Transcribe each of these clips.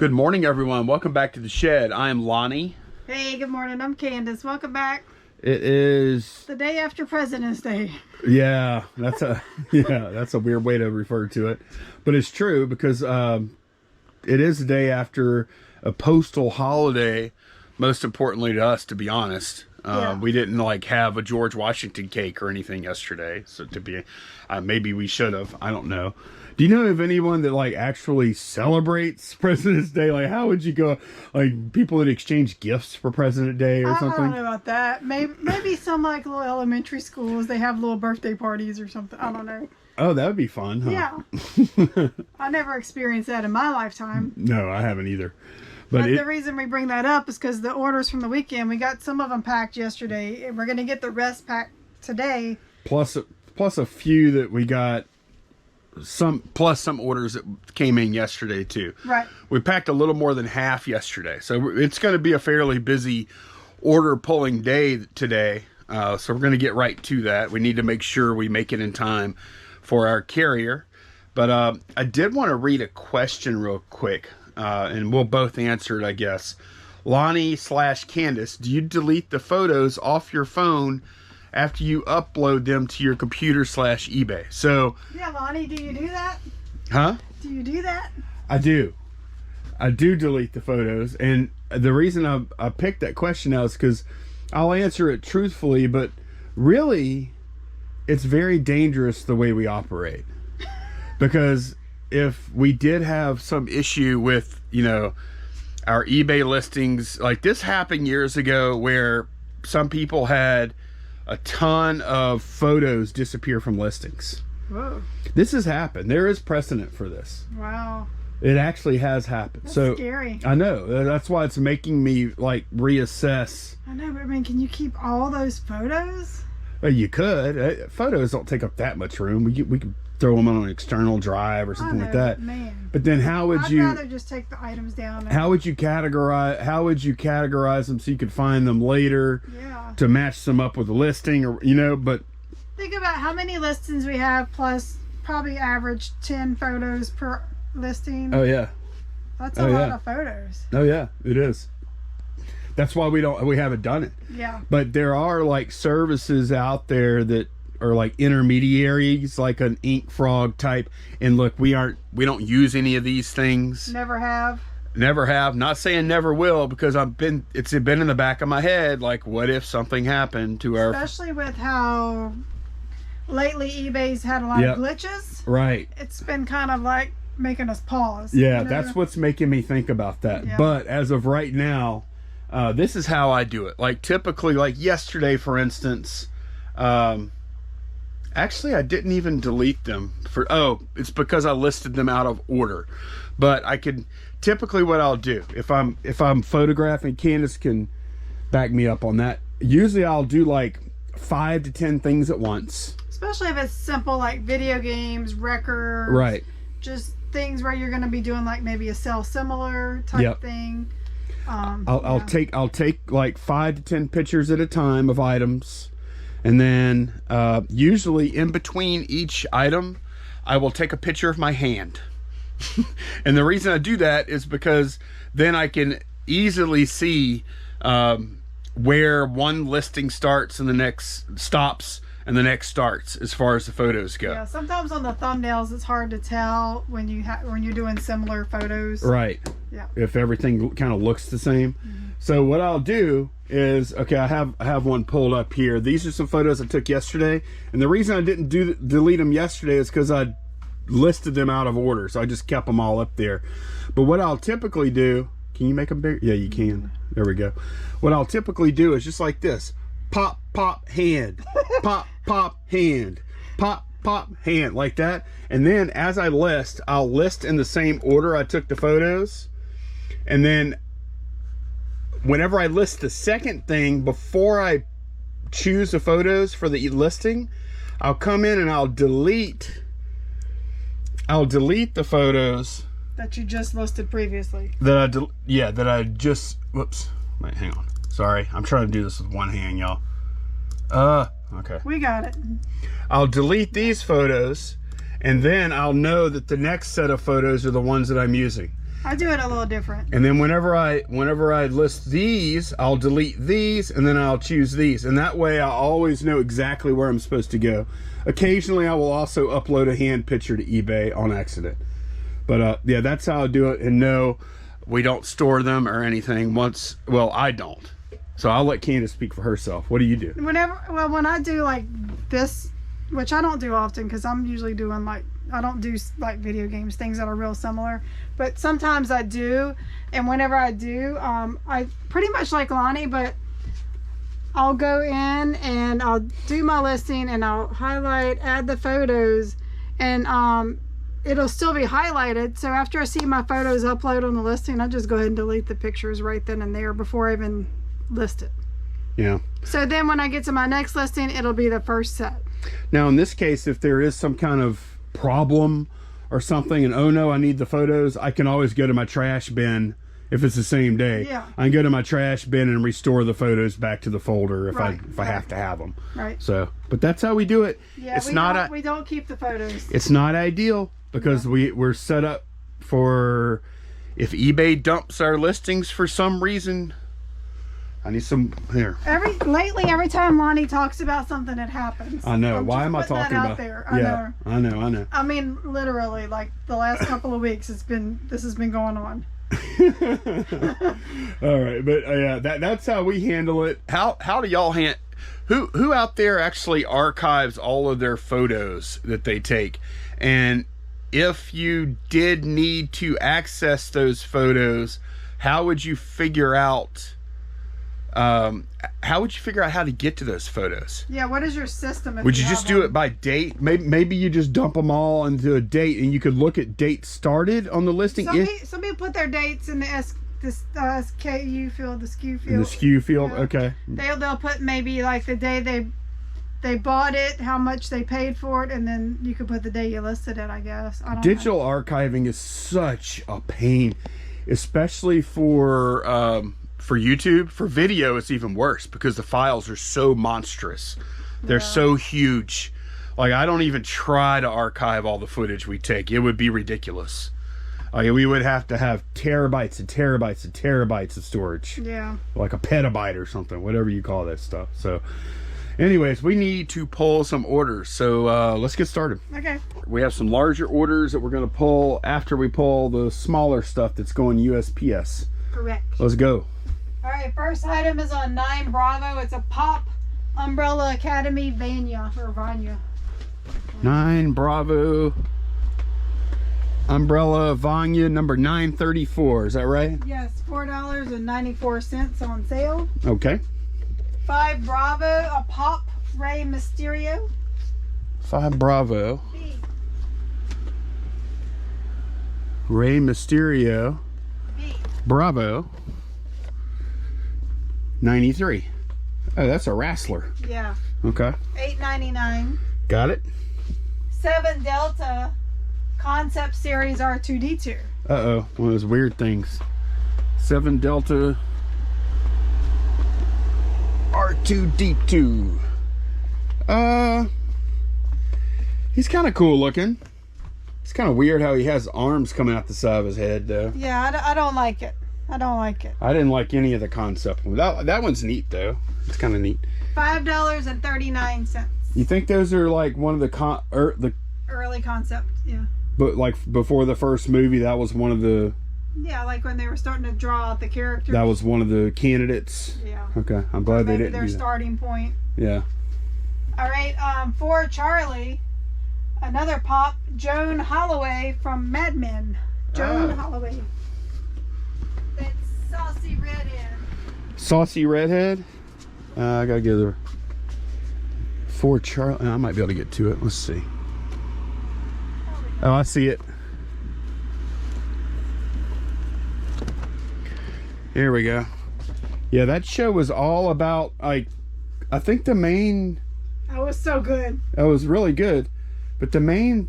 Good morning, everyone. Welcome back to the shed. I am Lonnie. Hey, good morning. I'm Candace. Welcome back. It is the day after President's Day. Yeah, that's a weird way to refer to it, but it's true because it is the day after a postal holiday. Most importantly to us, to be honest, we didn't have a George Washington cake or anything yesterday. So maybe we should have. I don't know. Do you know of anyone that actually celebrates President's Day? How would you go? People that exchange gifts for President Day or something? I don't know about that. Maybe some little elementary schools, they have little birthday parties or something. I don't know. Oh, that would be fun, huh? Yeah. I never experienced that in my lifetime. No, I haven't either. But the reason we bring that up is because the orders from the weekend, we got some of them packed yesterday, and we're going to get the rest packed today. Plus a few that we got. Some orders that came in yesterday too. Right. We packed a little more than half yesterday, so it's going to be a fairly busy order pulling day today. So we're going to get right to that. We need to make sure we make it in time for our carrier. But I did want to read a question real quick, and we'll both answer it, I guess. Lonnie/Candace, do you delete the photos off your phone after you upload them to your computer/eBay? So yeah, Lonnie, do you do that? Huh? Do you do that? I do delete the photos, and the reason I picked that question out is because I'll answer it truthfully, but really it's very dangerous the way we operate. Because if we did have some issue with our eBay listings, this happened years ago where some people had a ton of photos disappear from listings. Whoa. This has happened. There is precedent for this. Wow. It actually has happened. That's scary. I know. That's why it's making me reassess. I know, but can you keep all those photos? Well, you could. Photos don't take up that much room. We could throw them on an external drive or something like that. Man. But then I'd rather just take the items down. How would you categorize them so you could find them later? Yeah. To match them up with a listing, or but think about how many listings we have, plus probably average 10 photos per listing. Oh yeah. That's a lot of photos. Oh yeah, it is. That's why we haven't done it. Yeah. But there are services out there that are intermediaries, like an Ink Frog type. And look, we don't use any of these things. Never have. Not saying never will, because it's been in the back of my head, what if something happened to our... Especially with how lately eBay's had a lot of glitches. Right. It's been kind of making us pause. Yeah, that's what's making me think about that. Yeah. But as of right now, this is how I do it. Typically, yesterday, for instance, actually, I didn't even delete them it's because I listed them out of order. But I could typically, what I'll do if I'm photographing, Candace can back me up on that. Usually I'll do 5 to 10 things at once. Especially if it's simple, video games, records. Right. Just things where you're going to be doing maybe a sell similar type thing. I'll take 5 to 10 pictures at a time of items. And then usually in between each item, I will take a picture of my hand. And the reason I do that is because then I can easily see where one listing starts and the next stops and the next starts as far as the photos go. Yeah, sometimes on the thumbnails it's hard to tell when you're doing similar photos. Right. Yeah. If everything kind of looks the same. Mm-hmm. So what I'll do is, okay, I have one pulled up here. These are some photos I took yesterday, and the reason I didn't delete them yesterday is because I listed them out of order, so I just kept them all up there. But what I'll typically do, can you make them bigger? Yeah, you can. There we go. What I'll typically do is just like this: pop, pop, hand, pop, pop, hand, pop, pop, hand, like that. And then as I list, I'll list in the same order I took the photos. And then whenever I list the second thing before I choose the photos for the listing, I'll come in and I'll delete the photos that you just listed previously. That I just, whoops, wait, hang on. Sorry, I'm trying to do this with one hand, y'all. Okay. We got it. I'll delete these photos, and then I'll know that the next set of photos are the ones that I'm using. I do it a little different. And then whenever I list these, I'll delete these, and then I'll choose these. And that way I always know exactly where I'm supposed to go. Occasionally I will also upload a hand picture to eBay on accident. But yeah, that's how I do it. And no, we don't store them or anything once. Well, I don't. So I'll let Candace speak for herself. What do you do? When I do like this, which I don't do often because I'm usually doing like, I don't do like video games, things that are real similar, but sometimes I do. And whenever I do, I pretty much like Lonnie, but I'll go in and I'll do my listing and I'll highlight, add the photos, and it'll still be highlighted. So after I see my photos upload on the listing, I just go ahead and delete the pictures right then and there before I even list it. Yeah. So then when I get to my next listing, it'll be the first set. Now in this case, if there is some kind of problem or something and oh no, I need the photos, I can always go to my trash bin. If it's the same day, yeah, I can go to my trash bin and restore the photos back to the folder if right, I have to have them. Right. So, but that's how we do it. Yeah, it's we don't keep the photos. It's not ideal because we're set up for if eBay dumps our listings for some reason. I need some here. Every time Lonnie talks about something, it happens. I know. Why am I talking about? There. Yeah, I know. I mean, literally, like the last couple of weeks, this has been going on. All right, but yeah, that's how we handle it. How do y'all who out there actually archives all of their photos that they take? And if you did need to access those photos, how would you figure out how to get to those photos? Yeah, what is your system? Would you just do it by date? Maybe you just dump them all into a date and you could look at dates started on the listing. Some people put their dates in the SKU field, the SKU field. In the SKU field, yeah. Okay. They'll put maybe like the day they bought it, how much they paid for it, and then you could put the day you listed it, I guess. I don't Digital know. archiving is such a pain, especially for YouTube. For video, it's even worse because the files are so monstrous. They're so huge. Like, I don't even try to archive all the footage we take. It would be ridiculous. We would have to have terabytes and terabytes and terabytes of storage. Yeah. Like a petabyte or something, whatever you call that stuff. So anyways, we need to pull some orders. So let's get started. Okay. We have some larger orders that we're going to pull after we pull the smaller stuff that's going USPS. Correct. Let's go. All right, first item is on 9 Bravo. It's a Pop Umbrella Academy Vanya. 9 Bravo Umbrella Vanya number 934. Is that right? Yes, $4.94 on sale. Okay. 5 Bravo, a Pop Rey Mysterio. 5 Bravo. B. Rey Mysterio. B. Bravo. 93. Oh, that's a wrestler. Yeah. Okay. $8.99. Got it. 7 Delta Concept Series R2D2. Uh-oh. One of those weird things. 7 Delta R2D2. He's kind of cool looking. It's kind of weird how he has arms coming out the side of his head, though. Yeah, I don't like it. I don't like it. I didn't like any of the concept. That one's neat, though. It's kind of neat. $5.39. You think those are like one of the early concept, yeah. But like before the first movie, that was one of the... Yeah, like when they were starting to draw out the characters. That was one of the candidates. Yeah. Okay, I'm glad they didn't their do that. starting point. Yeah. All right, for Charlie, another Pop, Joan Holloway from Mad Men. Joan Holloway. That saucy redhead. Saucy redhead? I gotta get her. For Charlie, I might be able to get to it. Let's see. Oh, I see it. Here we go. Yeah, that show was all about, like, I think the main... That was so good. That was really good. But the main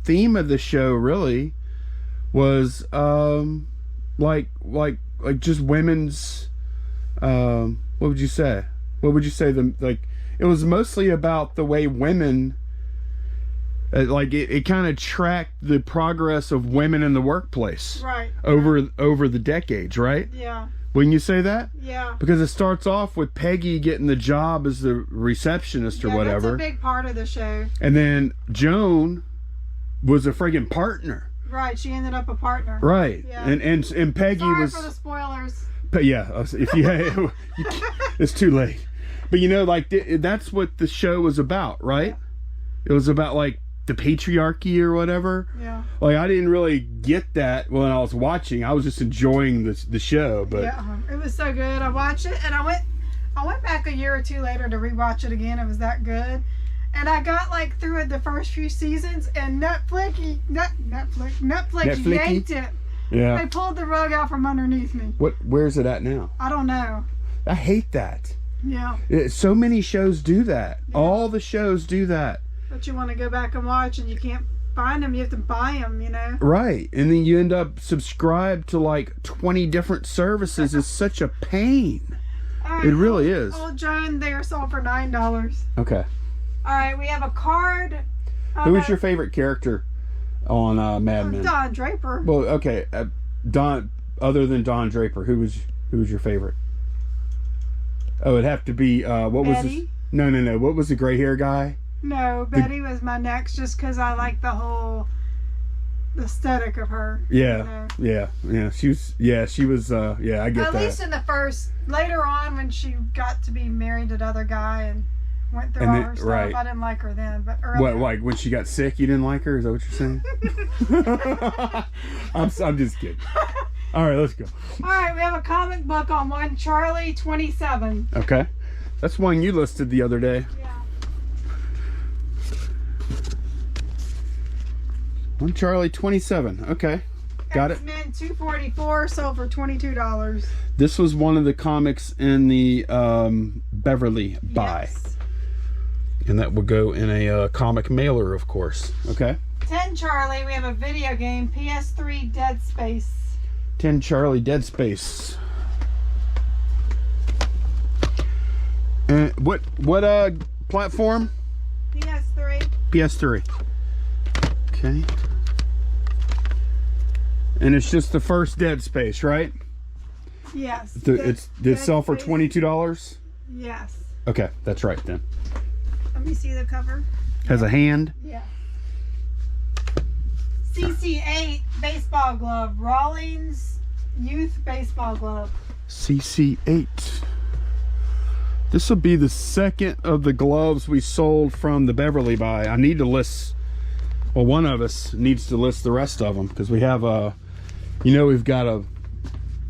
theme of the show really was, like just women's, what would you say? What would you say? It was mostly about the way women, Like it kind of tracked the progress of women in the workplace. Right. Over the decades, right? Yeah. Wouldn't you say that? Yeah. Because it starts off with Peggy getting the job as the receptionist or whatever. That's a big part of the show. And then Joan was a friggin' partner. Right, she ended up a partner. Right. Yeah. And Peggy Sorry was. for the spoilers. But yeah, if you, it's too late. But you know, like that's what the show was about, right? Yeah. It was about like the patriarchy or whatever. Yeah. Like I didn't really get that when I was watching. I was just enjoying the show. But yeah, it was so good. I watched it, and I went back a year or two later to rewatch it again. It was that good. And I got like through the first few seasons, and Netflix yanked it. Yeah. They pulled the rug out from underneath me. Where's it at now? I don't know. I hate that. Yeah. So many shows do that. Yeah. All the shows do that. But you want to go back and watch, and you can't find them. You have to buy them, you know. Right, and then you end up subscribed to like 20 different services. It's such a pain. Right, it really is. Old Joan, they are sold for $9. Okay. All right, we have a card. Who is your favorite character on Mad Men? Don Draper. Well, okay, Don. Other than Don Draper, who was your favorite? Oh, it'd have to be what was Betty? this? No. What was the gray hair guy? No, Betty was my next, just because I like the whole aesthetic of her. Yeah, you know? yeah. She was. Yeah, I get that. At least in the first. Later on, when she got to be married to the other guy and went through all her stuff, right. I didn't like her then. But earlier, what, like when she got sick, you didn't like her? Is that what you're saying? I'm just kidding. All right, let's go. All right, we have a comic book on one Charlie 27. Okay, that's one you listed the other day. Yeah. One Charlie 27. Okay, got it. X-Men 244 sold for $22. This was one of the comics in the Beverly buy. Yes. And that will go in a comic mailer, of course. Okay. 10 Charlie, we have a video game, PS3 Dead Space. 10 Charlie Dead Space. And what platform? PS3. PS3. Okay. And it's just the first Dead Space, right? Yes. It sell for $22? Yes. Okay, that's right then. Let me see the cover. Has a hand? Yeah. CC8 baseball glove. Rawlings youth baseball glove. CC8. This will be the second of the gloves we sold from the Beverly buy. I need to list, well, one of us needs to list the rest of them because we have we've got a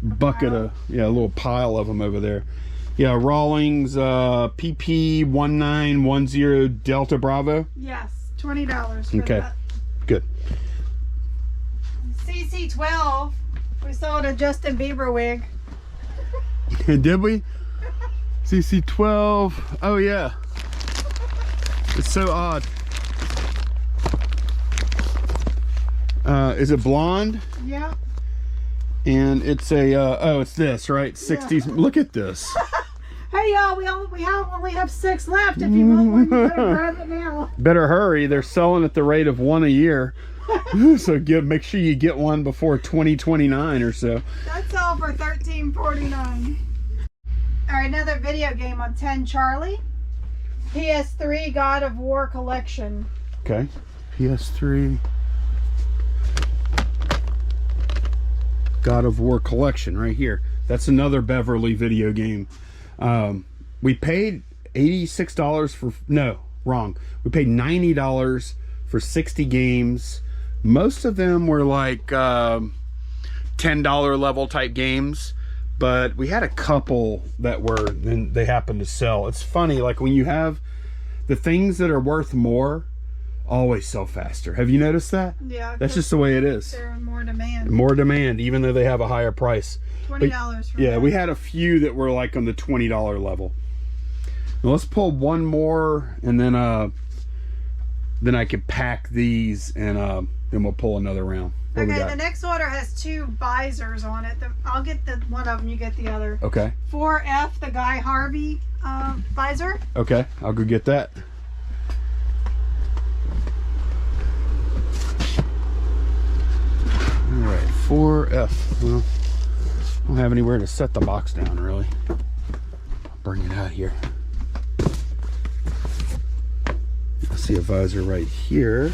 bucket of, a little pile of them over there. Yeah, Rawlings PP 1910 Delta Bravo. Yes, $20 for okay. that. Good. CC12, we sold a Justin Bieber wig. Did we? CC12. Oh yeah. It's so odd. Is it blonde? Yeah. And it's a it's this, right? 60s. Yeah. Look at this. Hey y'all, we only have 6 left. If you want one, you better grab it now. Better hurry. They're selling at the rate of 1 a year. So make sure you get one before 2029 or so. That's all for $13.49. All right, another video game on 10 Charlie. PS3 God of War collection. Okay. PS3 God of War collection right here. That's another Beverly video game. We paid $86 for, no, wrong. We paid $90 for 60 games. Most of them were like $10 level type games, but we had a couple that were, and they happened to sell. It's funny, like when you have the things that are worth more, always sell faster. Have you noticed that? Yeah. That's just the way it is. They're in more demand. More demand, even though they have a higher price. $20 for yeah, that. we had a few that were like on the $20 level. Now let's pull one more, and then I can pack these, and then we'll pull another round. What okay, the next order has 2 visors on it. I'll get the one of them, you get the other. Okay. 4F, the Guy Harvey visor. Okay, I'll go get that. right, 4F. Well, I don't have anywhere to set the box down, really. I'll bring it out here. I see a visor right here.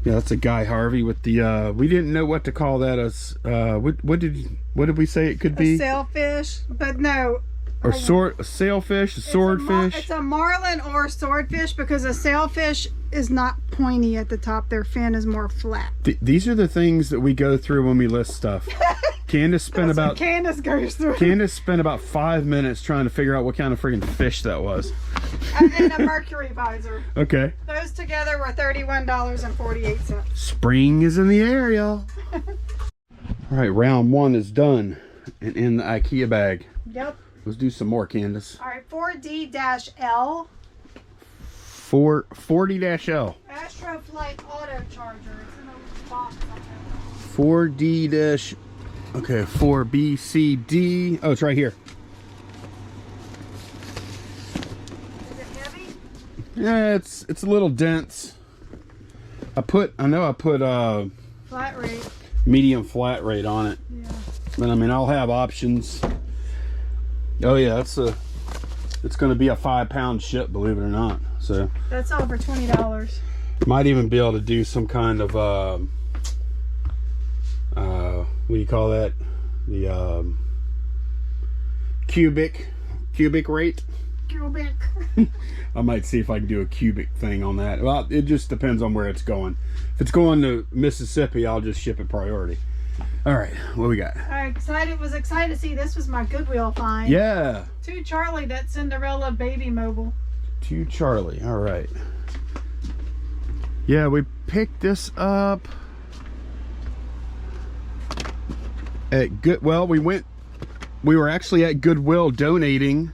Yeah, that's a guy Harvey with the we didn't know what to call that as what did we say it could be? A sailfish, but no. Or a sailfish, a swordfish. It's a marlin or swordfish because a sailfish is not pointy at the top. Their fin is more flat. These are the things that we go through when we list stuff. Candace spent about Candace goes through. Candace spent about 5 minutes trying to figure out what kind of freaking fish that was. And a mercury visor. Okay. Those together were $31.48. Spring is in the air, y'all. All right, round 1 is done and in the IKEA bag. Yep. Let's do some more, Candace. All right, 4D-L. 40-L. Astroflight auto charger. It's in a box. 4D- okay, 4BCD. Oh, it's right here. Is it heavy? Yeah, it's a little dense. I know I put Flat rate. medium flat rate on it. Yeah. But I mean, I'll have options. Oh yeah, it's going to be a 5-pound ship, believe it or not. So That's all for $20. might even be able to do some kind of what do you call that? The cubic rate. Cubic. I might see if I can do a cubic thing on that. Well, it just depends on where it's going. If it's going to Mississippi, I'll just ship it priority. All right, what we got? All right, was excited to see this was my Goodwill find. Yeah. To Charlie, that Cinderella baby mobile. To Charlie. All right. Yeah, we picked this up at Goodwill. We were actually at Goodwill donating.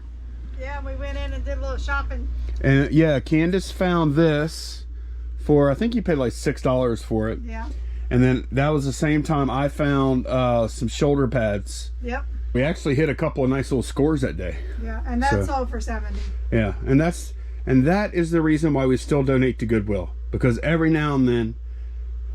Yeah, we went in and did a little shopping. And yeah, Candace found this for, I think you paid like $6 for it. Yeah. And then that was the same time I found some shoulder pads. Yep. We actually hit a couple of nice little scores that day. Yeah, and that sold for $70. Yeah, and that is the reason why we still donate to Goodwill, because every now and then,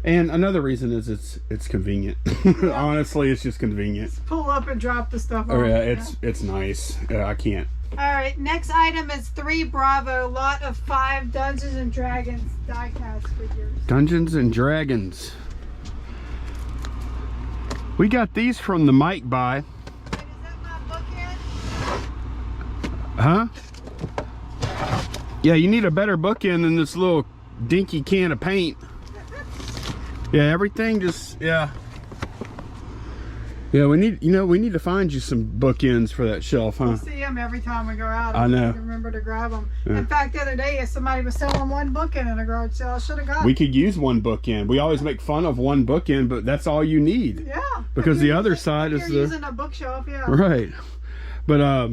and another reason is it's convenient. Yeah. Honestly, it's just convenient. Just pull up and drop the stuff Oh off. yeah, it's nice. I can't. All right, next item is 3 Bravo, lot of 5 Dungeons and Dragons die-cast figures. Dungeons and Dragons. We got these from the Mike buy. Wait, is that my bookend? Huh? Yeah, you need a better bookend than this little dinky can of paint. Yeah, everything just, yeah. Yeah, we need to find you some bookends for that shelf, huh? We'll see them every time we go out. I know. Remember to grab them. Yeah. In fact, the other day, somebody was selling 1 bookend in a garage sale. I should have got We it. could use 1 bookend. We always make fun of 1 bookend, but that's all you need. Yeah. Because the other If side is you're using a bookshelf, yeah. right. But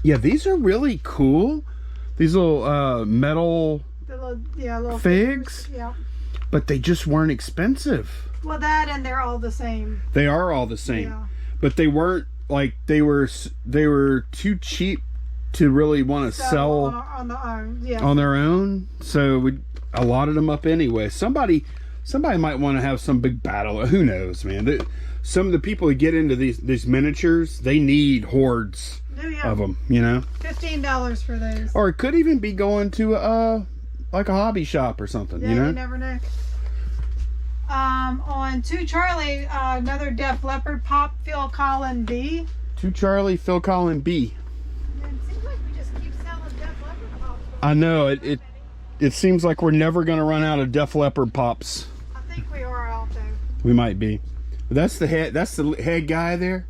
yeah, these are really cool. These little metal Little figs. Yeah. But they just weren't expensive. Well, that and they're all the same. They are all the same. Yeah. But they weren't like they were too cheap to really want to sell on their own. So we allotted them up anyway. Somebody might want to have some big battle. Who knows, man? Some of the people who get into these miniatures, they need hordes of them, you know. $15 for those. Or it could even be going to like a hobby shop or something, Yeah, you know. You never know. On To Charlie, another Def Leppard pop, Phil Collin B. To Charlie, Phil Collin B. It seems like we just keep selling Def Leppard pops. I know it seems like we're never going to run out of Def Leppard pops. I think we are out though. We might be. That's the head guy there.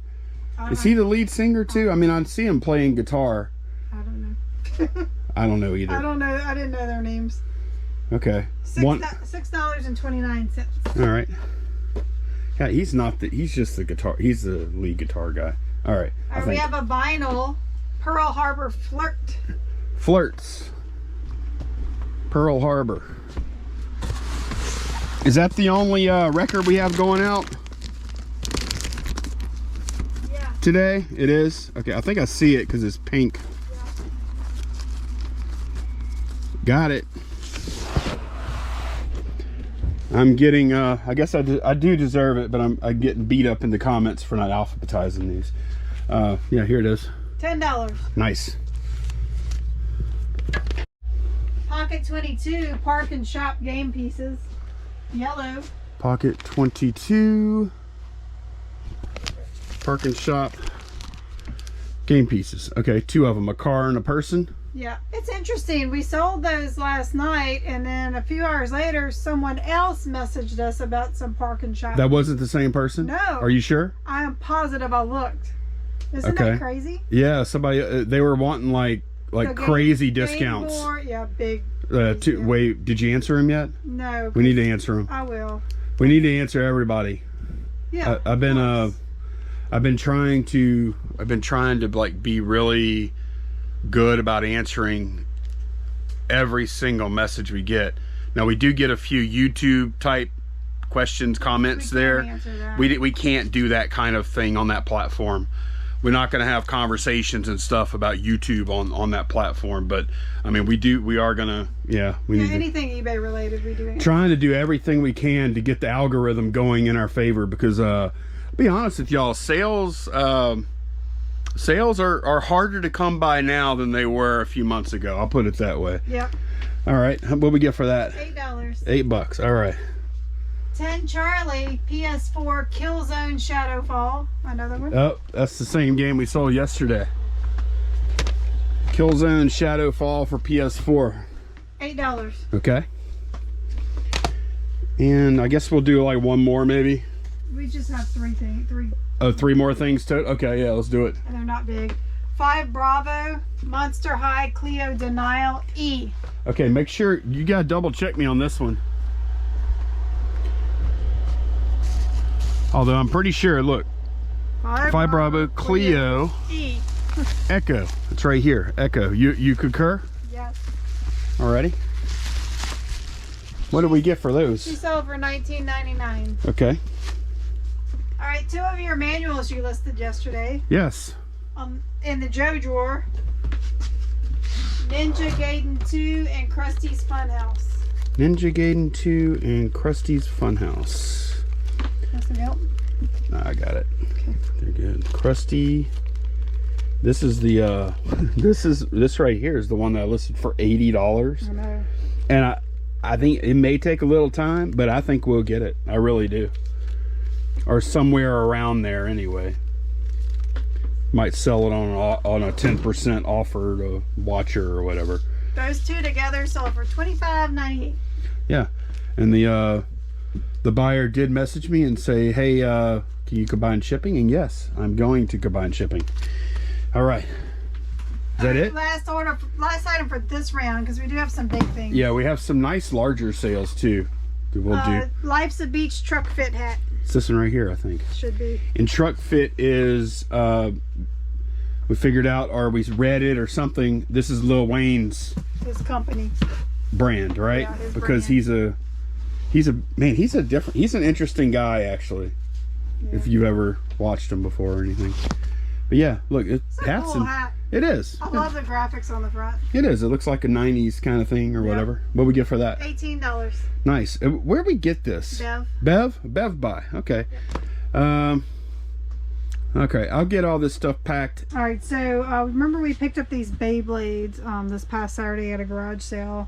Is he the lead singer too? I mean, I see him playing guitar. I don't know. I don't know either. I don't know. I didn't know their names. Okay. $6.29. All right. Yeah, he's just the guitar. He's the lead guitar guy. All right. All right, we have a vinyl Pearl Harbor Flirts. Pearl Harbor. Is that the only record we have going out? Yeah. Today? It is? Okay, I think I see it because it's pink. Yeah. Got it. I'm getting, I guess I do deserve it, but I'm getting beat up in the comments for not alphabetizing these. Yeah, here it is. $10. Nice. Pocket 22 Park and Shop game pieces. Yellow. Pocket 22 Park and Shop game pieces. Okay, 2 of them, a car and a person. Yeah, it's interesting. We sold those last night, and then a few hours later, someone else messaged us about some Park and Shop. That wasn't the same person? No. Are you sure? I am positive I looked. Isn't that crazy? Yeah, somebody, they were wanting like crazy discounts. Yeah, big. Wait, did you answer him yet? No. We need to answer him. I will. We need to answer everybody. Yeah. I've been trying to like be really good about answering every single message we get. Now we do get a few YouTube type questions, comments there. We can't do that kind of thing on that platform. We're not going to have conversations and stuff about YouTube on that platform, but I mean we are going to need anything eBay related we do. Trying to do everything we can to get the algorithm going in our favor, because I'll be honest with y'all, sales are harder to come by now than they were a few months ago. I'll put it that way. Yep. All right, what we get for that? $8. $8. All right. 10 Charlie PS4 Killzone Shadowfall. Another one. Oh, that's the same game we sold yesterday. Killzone Shadowfall for PS4. $8. Okay. And I guess we'll do like one more maybe. We just have three. Oh, 3 more things to. Okay, yeah, let's do it. And they're not big. 5 Bravo Monster High Cleo Denial E. Okay, make sure you gotta double check me on this one. Although I'm pretty sure, look, 5 Bravo Cleo E. Echo. It's right here. Echo. You concur? Yes. Alrighty. What did we get for those? She sold for $19.99. Okay. All right, 2 of your manuals you listed yesterday. Yes. In the Joe drawer. Ninja Gaiden 2 and Krusty's Funhouse. Ninja Gaiden 2 and Krusty's Funhouse. That's the help. I got it. Okay. They're good. Krusty. This is the this right here is the one that I listed for $80. I know. And I think it may take a little time, but I think we'll get it. I really do. Or somewhere around there anyway. Might sell it on a 10% offer to Watcher or whatever. Those 2 together sold for $25.98. Yeah, and the buyer did message me and say, hey, can you combine shipping? And yes, I'm going to combine shipping. All right. Is that it? Last item for this round, because we do have some big things. Yeah, we have some nice larger sales too. We'll do. Life's a Beach truck fit hat. It's this one right here, I think. Should be. And truck fit is, we figured out, or we read it or something. This is Lil Wayne's. His company. Brand, right? Yeah, his because brand. he's an interesting guy actually. Yeah. If you've ever watched him before or anything. But yeah, look, it's a cool hat. It is. I love the graphics on the front. It is. It looks like a 90s kind of thing or whatever. What we get for that? $18. Nice. Where we get this? Bev buy. Okay. Yep. Okay, I'll get all this stuff packed. All right, so remember we picked up these Beyblades this past Saturday at a garage sale.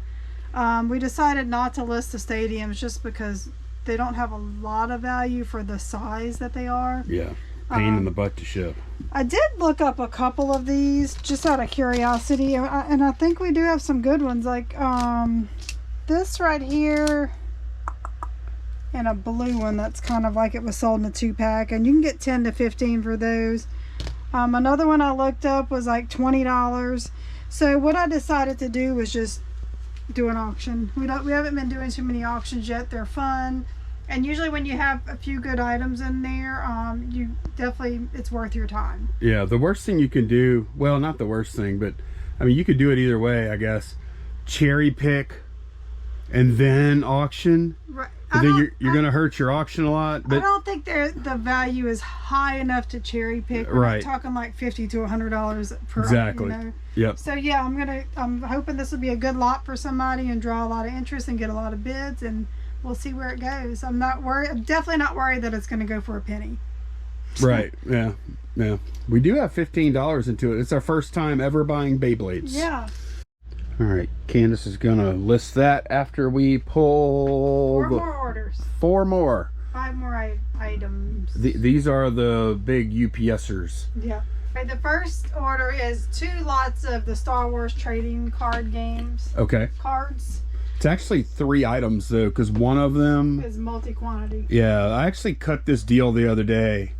We decided not to list the stadiums just because they don't have a lot of value for the size that they are. Yeah, pain in the butt to ship. I did look up a couple of these just out of curiosity, and I think we do have some good ones, like this right here and a blue one that's kind of like it was sold in a 2-pack, and you can get 10 to 15 for those. Another one I looked up was like $20. So what I decided to do was just do an auction. We haven't been doing too many auctions yet. They're fun, and usually when you have a few good items in there, you definitely, it's worth your time. Yeah, the worst thing you can do, well, not the worst thing, but I mean you could do it either way, I guess. Cherry pick and then auction. Right. And then you're going to hurt your auction a lot. But I don't think the value is high enough to cherry pick. We're talking like $50 to $100 per. Exactly. Yep. So yeah, I'm hoping this will be a good lot for somebody and draw a lot of interest and get a lot of bids, and we'll see where it goes. I'm not worried. I'm definitely not worried that it's going to go for a penny. Right. Yeah. Yeah. We do have $15 into it. It's our first time ever buying Beyblades. Yeah. All right. Candace is going to list that after we pull 4 more orders. 4 more. 5 more items. These are the big UPSers. Yeah. Okay, the first order is 2 lots of the Star Wars trading card games. Okay. Cards. It's actually 3 items though, because one of them is multi-quantity. Yeah, I actually cut this deal the other day.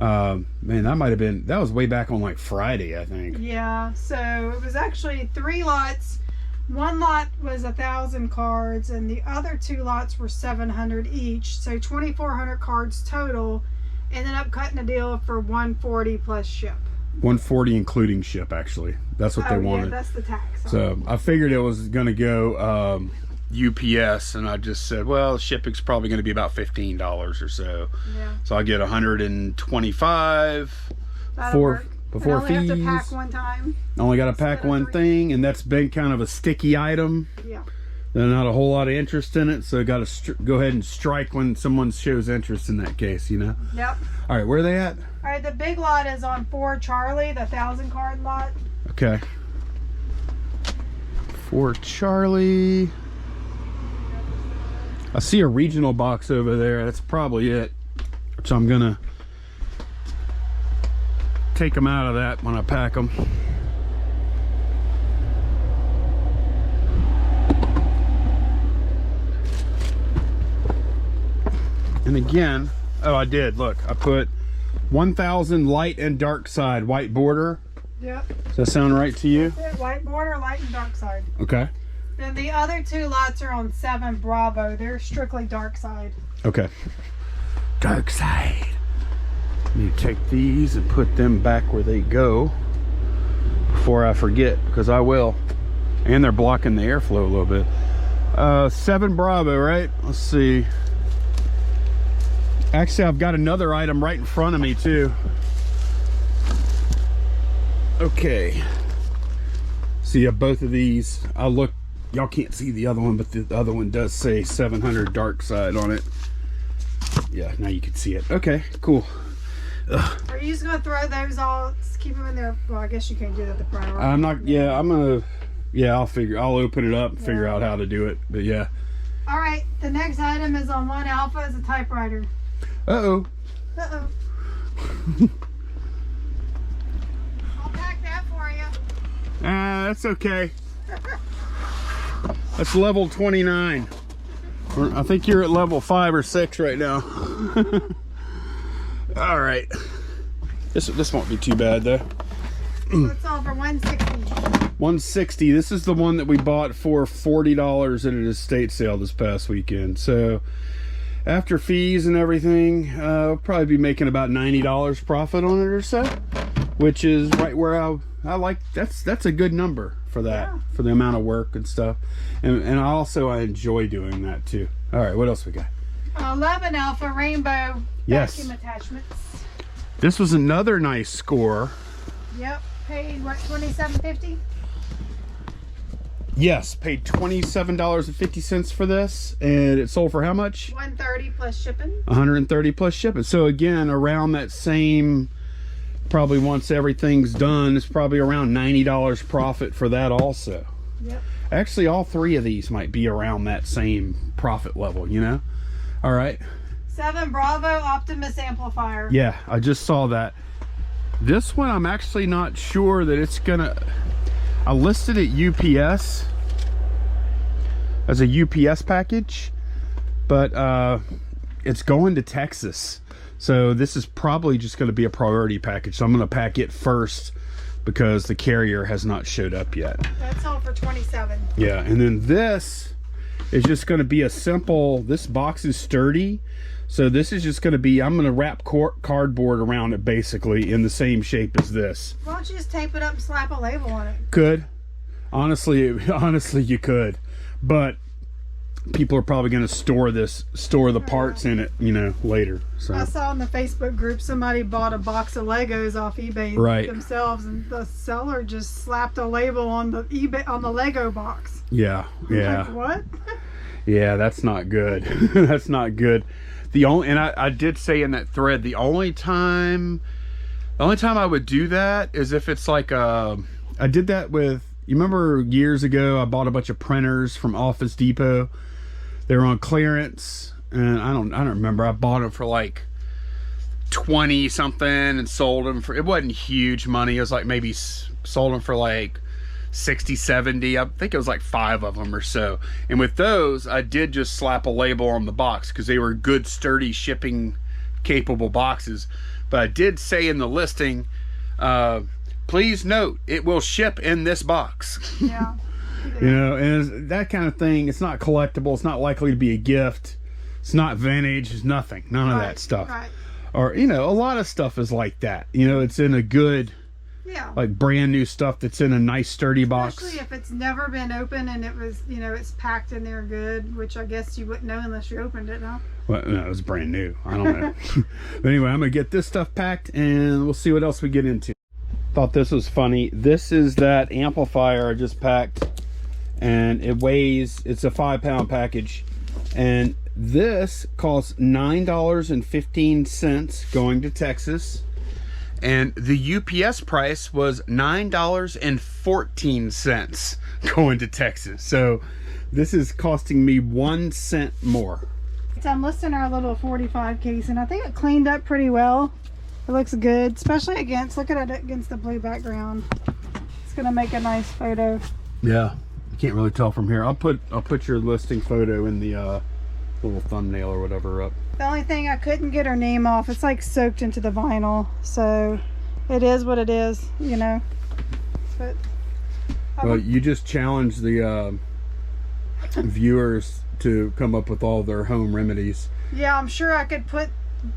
Man, that was way back on like Friday, I think. Yeah, so it was actually 3 lots. 1 lot was 1,000 cards, and the other 2 lots were 700 each. So 2,400 cards total. Ended up cutting a deal for $140 plus ship. $140 including ship, actually. That's what they wanted. Yeah, that's the tax. So I figured it was going to go UPS, and I just said, well, shipping's probably going to be about $15 or so. Yeah. So I get 125 before fees. Only have to pack 1 time. Only got to pack 1 thing, and that's been kind of a sticky item. Yeah. There's not a whole lot of interest in it, so got to go ahead and strike when someone shows interest in that case, you know? Yep. All right, where are they at? All right, the big lot is on 4 Charlie, the 1,000 card lot. Okay. 4 Charlie. I see a regional box over there. That's probably it. So I'm going to take them out of that when I pack them. And again, oh, I did. Look, I put 1,000 light and dark side, white border. Yep. Does that sound right to you? White border, light and dark side. Okay. Then the other 2 lots are on 7 Bravo. They're strictly dark side. Okay. Dark side. Let me take these and put them back where they go before I forget, because I will. And they're blocking the airflow a little bit. 7 Bravo, right? Let's see. Actually, I've got another item right in front of me too. Okay. See, both of these, I'll look, y'all can't see the other one, but the other one does say 700 dark side on it. Yeah, now you can see it. Okay, cool. Ugh. Are you just gonna throw those all, keep them in there? Well, I guess you can't do that the priority. I'm not, yeah, I'll open it up and figure out how to do it, but yeah. All right, the next item is on 1 Alpha is a typewriter. Uh-oh. Uh-oh. I'll pack that for you. That's okay. That's level 29. I think you're at level 5 or 6 right now. All right. This won't be too bad though. It's all for $160. $160. This is the one that we bought for $40 at an estate sale this past weekend. So after fees and everything, we'll probably be making about $90 profit on it or so, which is right where I like. That's a good number for that, yeah, for the amount of work and stuff. And also I enjoy doing that too. All right, what else we got? 11 Alpha Rainbow vacuum attachments. This was another nice score. Yep, paid what, $27.50? Yes, paid $27.50 for this, and it sold for how much? $130 plus shipping. $130 plus shipping. So again, around that same, probably once everything's done, it's probably around $90 profit for that also. Yep. Actually, all 3 of these might be around that same profit level, you know? All right. 7 Bravo Optimus amplifier. Yeah, I just saw that. This one, I'm actually not sure that it's gonna. I listed it UPS as a UPS package, but it's going to Texas. So this is probably just going to be a priority package. So I'm going to pack it first because the carrier has not showed up yet. That's all for $27. Yeah, and then this is just going to be a simple, this box is sturdy. So this is just going to be, I'm going to wrap cardboard around it basically in the same shape as this. Why don't you just tape it up and slap a label on it? Could. Honestly you could. But people are probably going to store the parts in it, you know, later. So I saw in the Facebook group somebody bought a box of Legos off eBay themselves, and the seller just slapped a label on the Lego box. Yeah, yeah. Like, what? Yeah, that's not good. That's not good. And I did say in that thread, the only time I would do that is if it's like I did that with, you remember years ago I bought a bunch of printers from Office Depot. They were on clearance, and I don't remember, I bought them for like 20 something and sold them for, it wasn't huge money, it was like maybe sold them for like 60, 70. I think it was like 5 of them or so. And with those, I did just slap a label on the box because they were good, sturdy, shipping capable boxes. But I did say in the listing, please note, it will ship in this box. Yeah. You know, and it's that kind of thing. It's not collectible. It's not likely to be a gift. It's not vintage. It's nothing. None of that stuff. Right. Or, you know, a lot of stuff is like that. You know, it's in a good, like brand new stuff that's in a nice sturdy box. Especially if it's never been opened and it was, you know, it's packed in there good, which I guess you wouldn't know unless you opened it, huh? Well, no, it was brand new. I don't know. But anyway, I'm going to get this stuff packed and we'll see what else we get into. Thought this was funny. This is that amplifier I just packed, and it weighs, it's a 5-pound package, and this costs $9.15 going to Texas, and the UPS price was $9.14 going to Texas. So this is costing me 1 cent more. So I'm listing our little 45 case, and I think it cleaned up pretty well. It looks good, especially against, look at it against the blue background. It's gonna make a nice photo. Yeah, you can't really tell from here. I'll put your listing photo in the little thumbnail or whatever up. The only thing, I couldn't get her name off. It's like soaked into the vinyl, so it is what it is, you know. But well, you just challenged the viewers to come up with all their home remedies. Yeah, I'm sure I could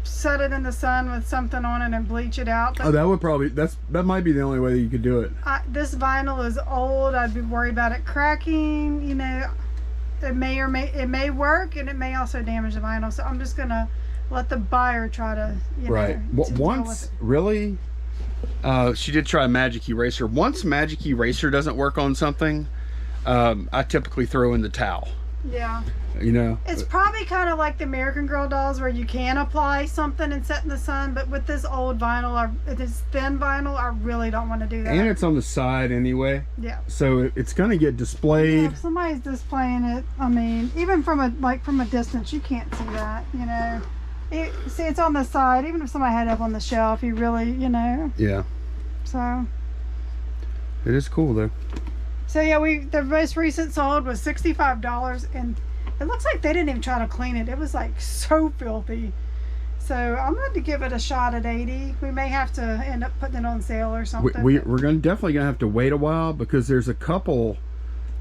set it in the sun with something on it and bleach it out. But oh, that would probably, that might be the only way that you could do it. This vinyl is old. I'd be worried about it cracking. You know, it may work, and it may also damage the vinyl. So I'm just gonna let the buyer try to, you know, once really, she did try a magic eraser. Once magic eraser doesn't work on something, I typically throw in the towel. Yeah. You know, it's probably kind of like the American Girl dolls where you can apply something and set in the sun, but with this old vinyl, this thin vinyl, I really don't want to do that. And it's on the side anyway. Yeah. So it's going to get displayed. Yeah, if somebody's displaying it, I mean, even from a distance, you can't see that, you know. See, it's on the side. Even if somebody had it up on the shelf, you really, you know. Yeah. So. It is cool though. So yeah, the most recent sold was $65, and it looks like they didn't even try to clean it. It was like so filthy. So I'm going to give it a shot at 80. We may have to end up putting it on sale or something. We're definitely going to have to wait a while because there's a couple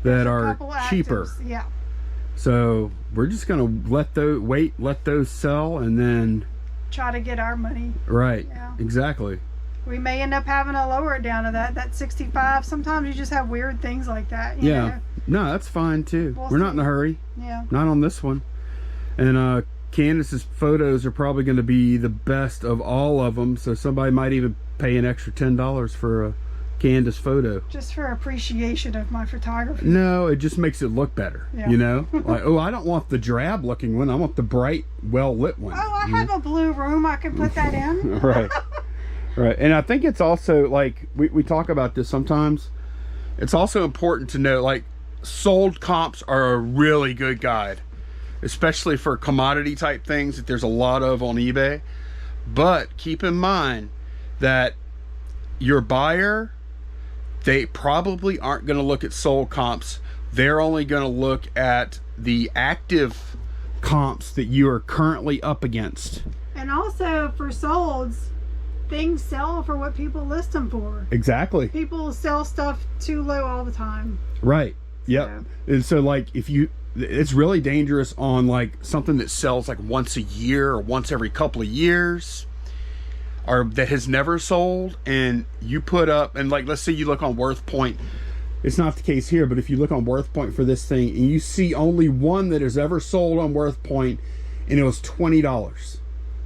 that are cheaper. Actives. Yeah. So we're just going to let those sell, and then try to get our money. Right. Yeah. Exactly. We may end up having to lower it down to that 65. Sometimes you just have weird things like that. You know? No, that's fine too. We're not in a hurry. Yeah. Not on this one. And Candace's photos are probably going to be the best of all of them. So somebody might even pay an extra $10 for a Candace photo. Just for appreciation of my photography. No, it just makes it look better. Yeah. You know, like, oh, I don't want the drab looking one. I want the bright, well lit one. Oh, I have a blue room. I can put that in. Right. Right. And I think it's also like we talk about this sometimes. It's also important to know, like, sold comps are a really good guide, especially for commodity type things that there's a lot of on eBay. But keep in mind that your buyer, they probably aren't going to look at sold comps. They're only going to look at the active comps that you are currently up against. And also for solds, things sell for what people list them for. Exactly. People sell stuff too low all the time. Right. Yep. And so, like, it's really dangerous on like something that sells like once a year or once every couple of years, or that has never sold, and you put up, and like, let's say you look on Worth Point. It's not the case here, but if you look on Worth Point for this thing and you see only one that has ever sold on Worth Point and it was $20.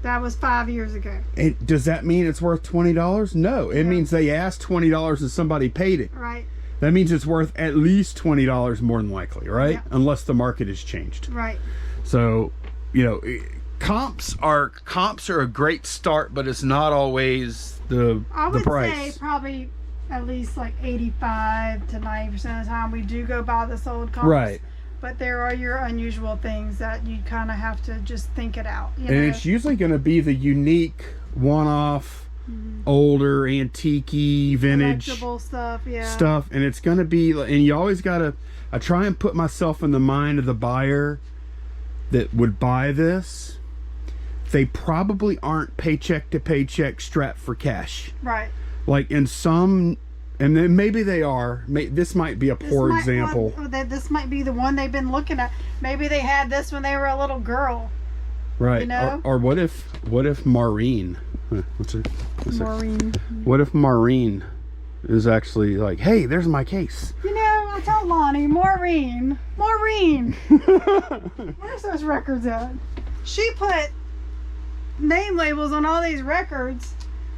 That was 5 years ago. And does that mean it's worth $20? No, it means they asked $20 and somebody paid it. Right. that means it's worth at least $20 more than likely, right? Yeah. Unless the market has changed. Right. So, you know, comps are a great start, but it's not always the I would price. say probably at least like 85 to 90% of the time we do go buy the sold comps. Right. But there are your unusual things that you kind of have to just think it out. You know? And it's usually going to be the unique, one-off, older, antique-y, vintage collectible stuff, yeah. stuff. And it's going to be, and you always got to, I try and put myself in the mind of the buyer that would buy this. They probably aren't paycheck to paycheck strapped for cash. Right. Like in some, and then maybe they are. This might be a poor example. This might be the one they've been looking at. Maybe they had this when they were a little girl. Right. You know? Or what if Maureen? Maureen. What if Maureen is actually like, hey, there's my case. You know, I told Lonnie, Maureen, where's those records at? She put name labels on all these records.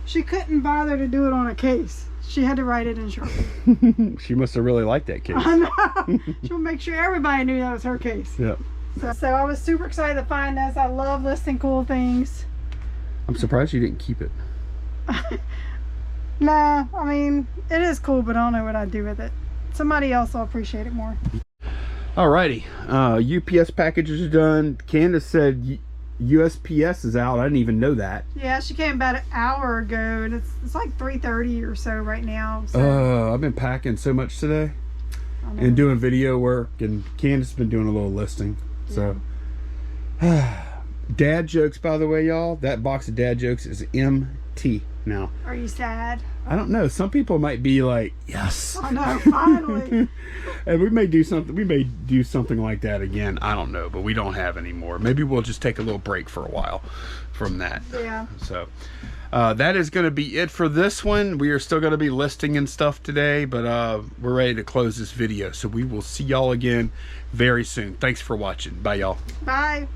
She couldn't bother to do it on a case. She had to write it in Sharpie. She must have really liked that case. I know. She'll make sure everybody knew that was her case. Yep. So I was super excited to find this. I love listing cool things. I'm surprised you didn't keep it. Nah, I mean, it is cool, but I don't know what I'd do with it. Somebody else will appreciate it more. Alrighty. UPS packages are done. Candace said USPS is out. I didn't even know that. Yeah, she came about an hour ago, and it's like 3:30 or so right now. So. I've been packing so much today and doing video work, and Candace has been doing a little listing. So, dad jokes, by the way, y'all. That box of dad jokes is empty now. Are you sad? I don't know. Some people might be like, yes. I know, finally. And we may do something. We may do something like that again. I don't know, but we don't have any more. Maybe we'll just take a little break for a while from that. Yeah. So that is going to be it for this one. We are still going to be listing and stuff today, but we're ready to close this video. So we will see y'all again very soon. Thanks for watching. Bye, y'all. Bye.